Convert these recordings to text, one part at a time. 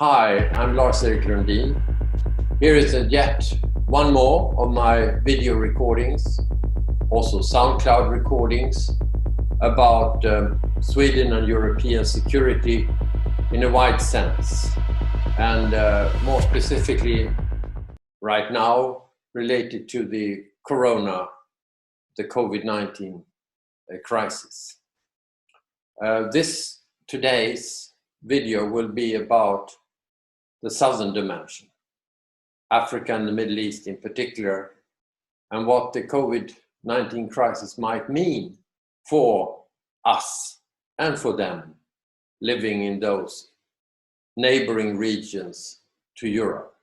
Hi, I'm Lars-Erik. Here is yet one more of my video recordings, also SoundCloud recordings, about Sweden and European security in a wide sense, and more specifically right now related to the COVID-19 crisis. Today's video will be about the southern dimension, Africa and the Middle East in particular, and what the COVID-19 crisis might mean for us and for them living in those neighboring regions to Europe.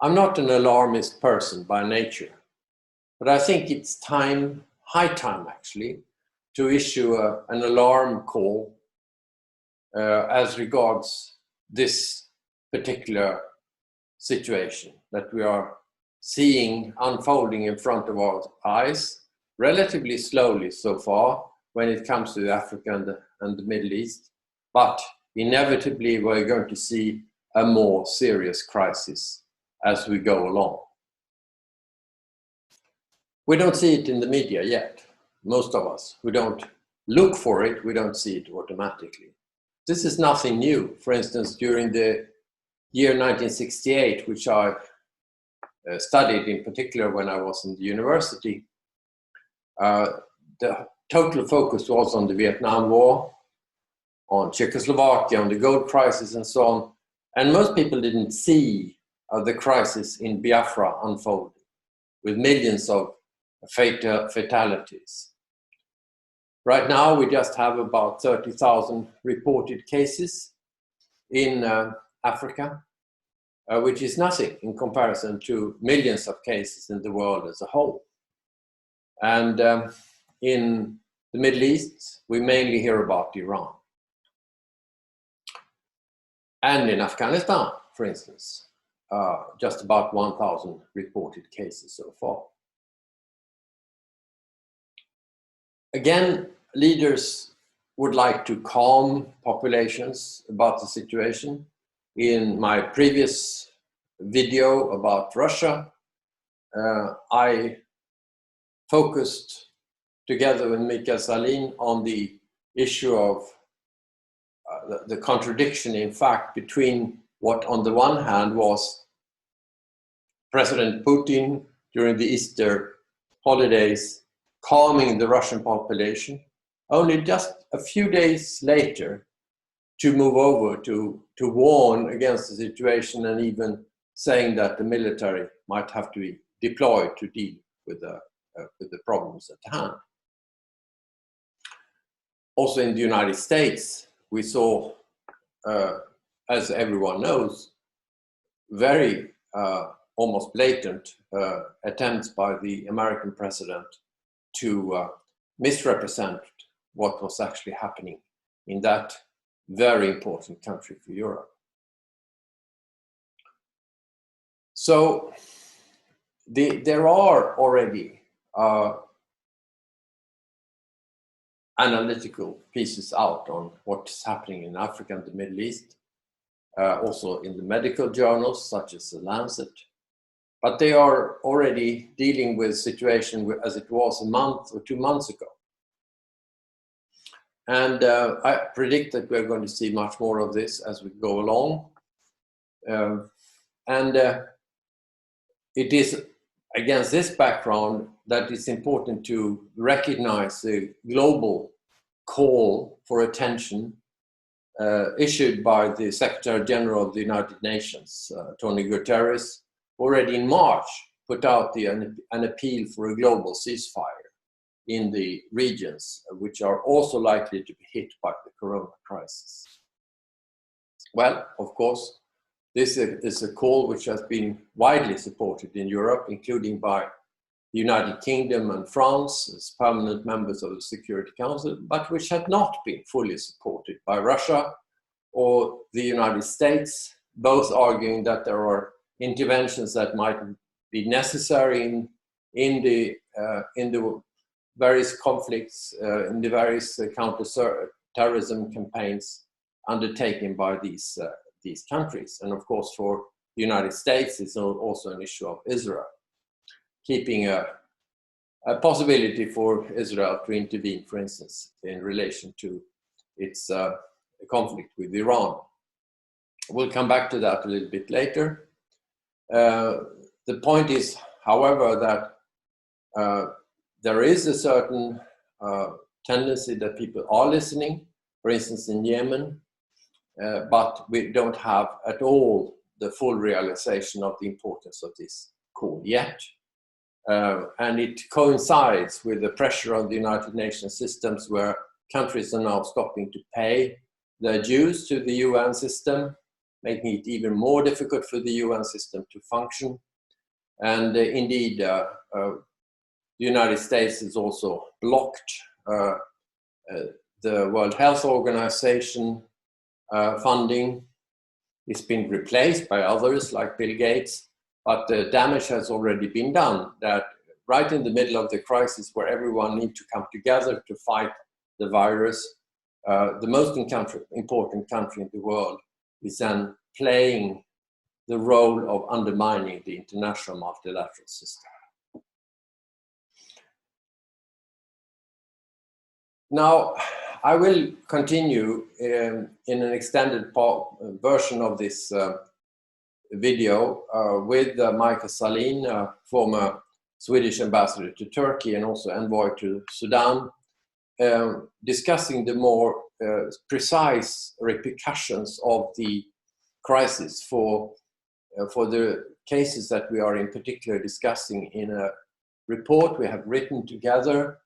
I'm not an alarmist person by nature, but I think it's high time actually, to issue an alarm call as regards this particular situation that we are seeing unfolding in front of our eyes relatively slowly so far when it comes to Africa and the Middle East, but inevitably we're going to see a more serious crisis as we go along. We don't see it in the media yet. Most of us who don't look for it, we don't see it automatically. This is nothing new. For instance, during the year 1968, which I studied in particular when I was in the university, the total focus was on the Vietnam War, on Czechoslovakia, on the gold crisis and so on. And most people didn't see the crisis in Biafra unfolding with millions of fatalities. Right now, we just have about 30,000 reported cases in Africa, which is nothing in comparison to millions of cases in the world as a whole. And in the Middle East, we mainly hear about Iran. And in Afghanistan, for instance, just about 1,000 reported cases so far. Again, leaders would like to calm populations about the situation. In my previous video about Russia, I focused together with Mikael Salin on the issue of the contradiction, in fact, between what on the one hand was President Putin during the Easter holidays calming the Russian population, only just a few days later to move over to warn against the situation and even saying that the military might have to be deployed to deal with the problems at hand. Also in the United States, we saw, as everyone knows, very almost blatant attempts by the American president to misrepresent what was actually happening in that very important country for Europe. So there are already analytical pieces out on what's happening in Africa and the Middle East, also in the medical journals such as The Lancet. But they are already dealing with the situation as it was a month or 2 months ago. And I predict that we're going to see much more of this as we go along. It is against this background that it's important to recognize the global call for attention issued by the Secretary General of the United Nations, Tony Guterres, already in March, put out an appeal for a global ceasefire in the regions which are also likely to be hit by the corona crisis. Well, of course, this is a call which has been widely supported in Europe, including by the United Kingdom and France as permanent members of the Security Council, but which had not been fully supported by Russia or the United States, both arguing that there are interventions that might be necessary in the various conflicts, in the various counter-terrorism campaigns, undertaken by these countries. And of course, for the United States, it's also an issue of Israel, keeping a possibility for Israel to intervene, for instance, in relation to its conflict with Iran. We'll come back to that a little bit later. The point is, however, that there is a certain tendency that people are listening, for instance, in Yemen, but we don't have at all the full realization of the importance of this call yet. And it coincides with the pressure on the United Nations systems, where countries are now stopping to pay their dues to the UN system, making it even more difficult for the UN system to function. And indeed, the United States has also blocked the World Health Organization funding. It's been replaced by others like Bill Gates, but the damage has already been done, that right in the middle of the crisis where everyone needs to come together to fight the virus, the most important country in the world is then playing the role of undermining the international multilateral system. Now, I will continue in an extended version of this video with Michael Salin, former Swedish ambassador to Turkey and also envoy to Sudan, discussing the more precise repercussions of the crisis for the cases that we are in particular discussing in a report we have written together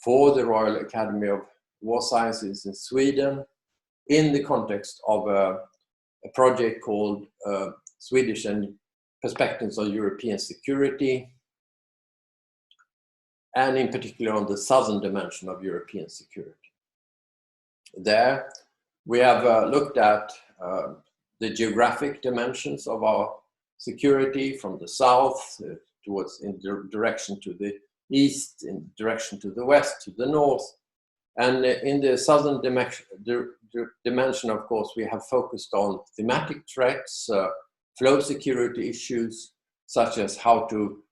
for the Royal Academy of War Sciences in Sweden in the context of a project called Swedish and Perspectives on European Security, and in particular on the southern dimension of European security. There, we have looked at the geographic dimensions of our security from the south towards in direction to the east, in direction to the west, to the north. And in the southern dimension, of course, we have focused on thematic threats, flow security issues, such as how to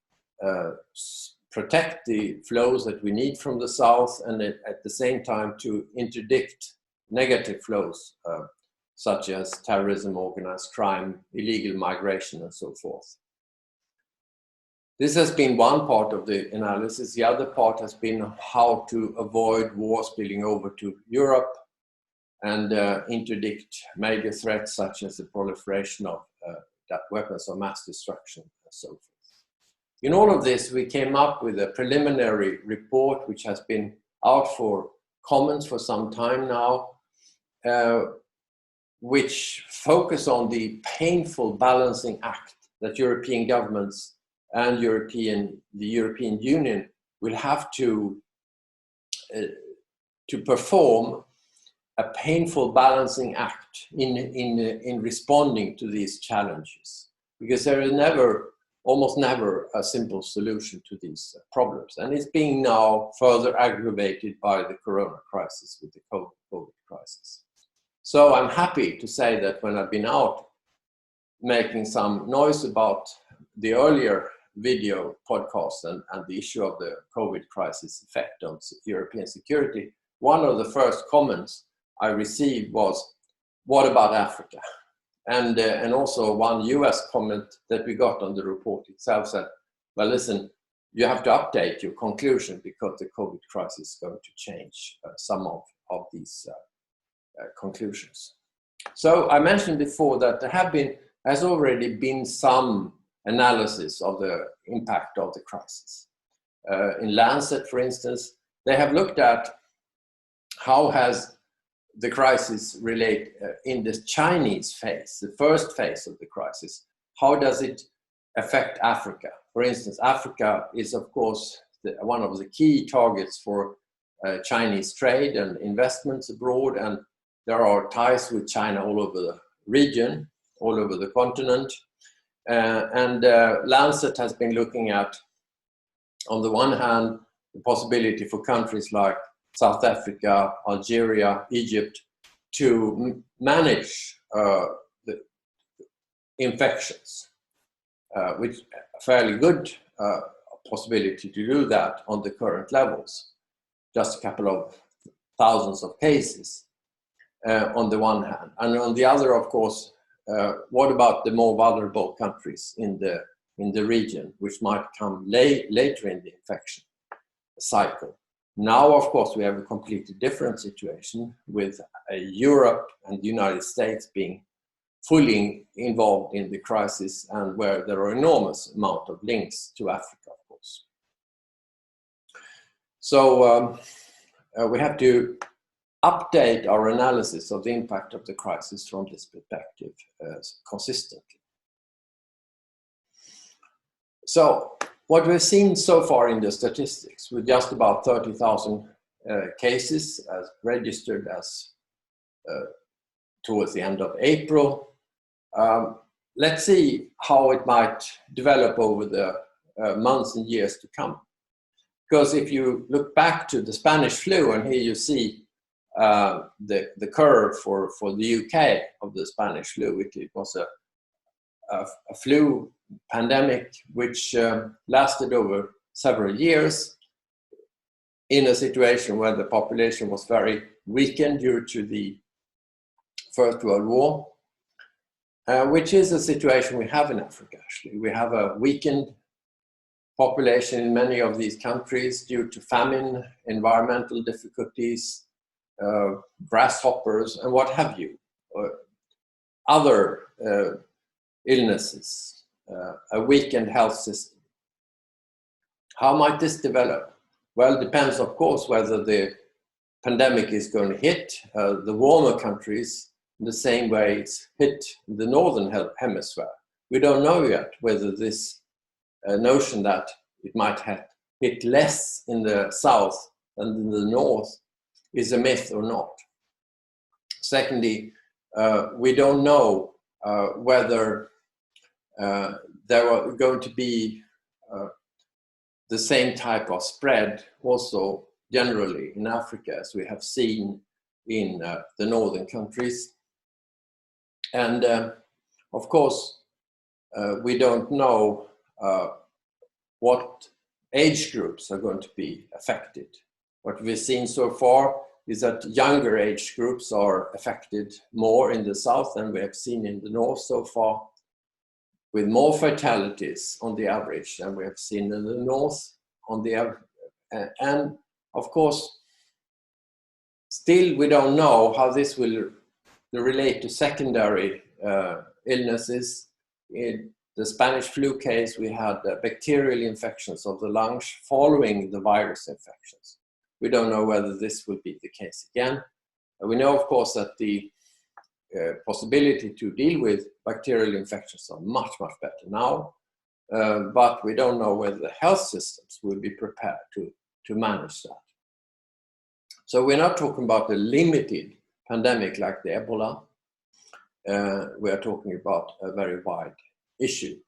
protect the flows that we need from the south, and at the same time to interdict negative flows, such as terrorism, organized crime, illegal migration, and so forth. This has been one part of the analysis. The other part has been how to avoid war spilling over to Europe and interdict major threats such as the proliferation of weapons of mass destruction and so forth. In all of this, we came up with a preliminary report which has been out for comments for some time now, which focus on the painful balancing act that European governments and the European Union will have to perform a painful balancing act in responding to these challenges, because there is almost never a simple solution to these problems. And it's being now further aggravated by the corona crisis with the COVID crisis. So I'm happy to say that when I've been out making some noise about the earlier video podcast and the issue of the COVID crisis effect on European security, one of the first comments I received was, "What about Africa?" And also one US comment that we got on the report itself said, "Well, listen, you have to update your conclusion because the COVID crisis is going to change some of these conclusions." So I mentioned before that there has already been some analysis of the impact of the crisis. In Lancet, for instance, they have looked at how has the crisis relate in the Chinese phase, the first phase of the crisis. How does it affect Africa? For instance, Africa is, of course, one of the key targets for Chinese trade and investments abroad, and there are ties with China all over the region, all over the continent. Lancet has been looking at, on the one hand, the possibility for countries like South Africa, Algeria, Egypt to manage the infections, which a fairly good possibility to do that on the current levels, just a couple of thousands of cases on the one hand. And on the other, of course, what about the more vulnerable countries in the region, which might come later in the infection cycle? Now, of course, we have a completely different situation with Europe and the United States being fully involved in the crisis, and where there are enormous amount of links to Africa, of course. So we have to update our analysis of the impact of the crisis from this perspective consistently. So what we've seen so far in the statistics, with just about 30,000 cases as registered as towards the end of April, let's see how it might develop over the months and years to come. Because if you look back to the Spanish flu, and here you see the curve for the UK of the Spanish flu, it was a flu pandemic which lasted over several years in a situation where the population was very weakened due to the First World War, which is a situation we have in Africa, actually. We have a weakened population in many of these countries due to famine, environmental difficulties, grasshoppers, and what have you, other illnesses, a weakened health system. How might this develop? Well, it depends, of course, whether the pandemic is going to hit the warmer countries in the same way it's hit the northern hemisphere. We don't know yet whether this notion that it might hit less in the south than in the north is a myth or not. Secondly, we don't know whether there are going to be the same type of spread also generally in Africa as we have seen in the northern countries. And of course, we don't know what age groups are going to be affected. What we've seen so far is that younger age groups are affected more in the south than we have seen in the north so far, with more fatalities on the average than we have seen in the north on the average. And of course, still we don't know how this will relate to secondary illnesses. In the Spanish flu case, we had bacterial infections of the lungs following the virus infections. We don't know whether this will be the case again. We know, of course, that the possibility to deal with bacterial infections are much, much better now, but we don't know whether the health systems will be prepared to manage that. So we're not talking about a limited pandemic like the Ebola. We are talking about a very wide issue.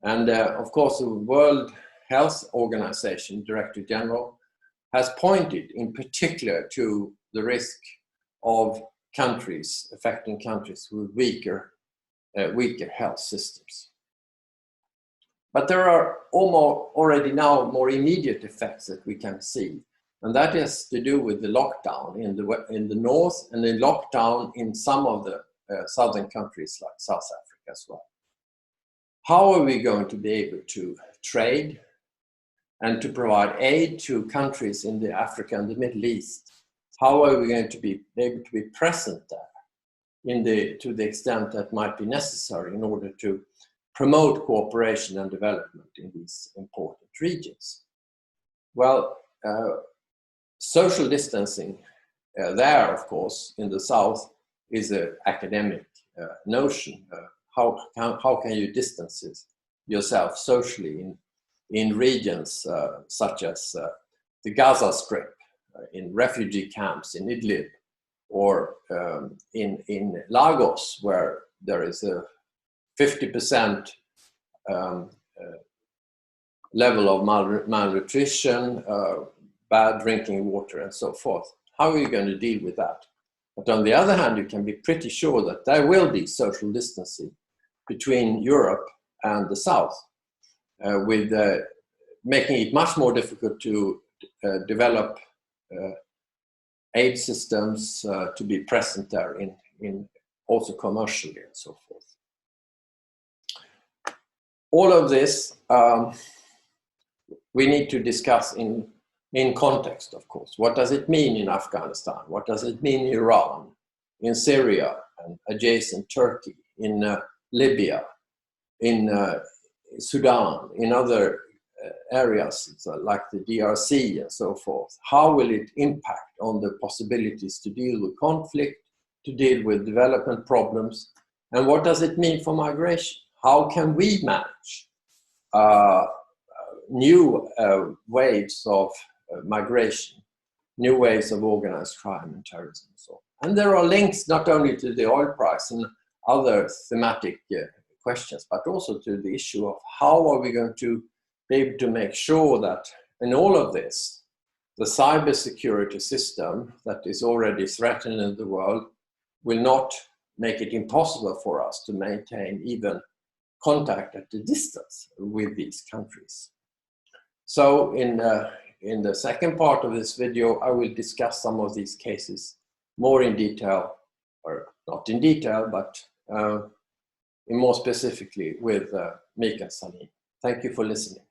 And of course, the World Health Organization Director General has pointed in particular to the risk of countries, affecting countries with weaker health systems. But there are already now more immediate effects that we can see, and that is to do with the lockdown in the north and the lockdown in some of the southern countries like South Africa as well. How are we going to be able to trade and to provide aid to countries in the Africa and the Middle East? How are we going to be able to be present there to the extent that might be necessary in order to promote cooperation and development in these important regions? Well, social distancing there, of course, in the south is an academic notion. How can you distance yourself socially in regions such as the Gaza Strip, in refugee camps in Idlib, or in Lagos, where there is a 50% level of malnutrition, bad drinking water, and so forth? How are you going to deal with that? But on the other hand, you can be pretty sure that there will be social distancing between Europe and the South, with making it much more difficult to develop aid systems to be present there in also commercially and so forth. All of this we need to discuss in context, of course. What does it mean in Afghanistan? What does it mean in Iran, in Syria and adjacent Turkey, in Libya, in Sudan, in other areas like the DRC and so forth? How will it impact on the possibilities to deal with conflict, to deal with development problems? And what does it mean for migration? How can we manage new waves of migration, new ways of organized crime and terrorism and so on? And there are links not only to the oil price and other thematic questions, but also to the issue of how are we going to be able to make sure that in all of this, the cybersecurity system that is already threatening the world will not make it impossible for us to maintain even contact at a distance with these countries. So in the second part of this video, I will discuss some of these cases more in detail, or not in detail, but more specifically with Mika and Salim. Thank you for listening.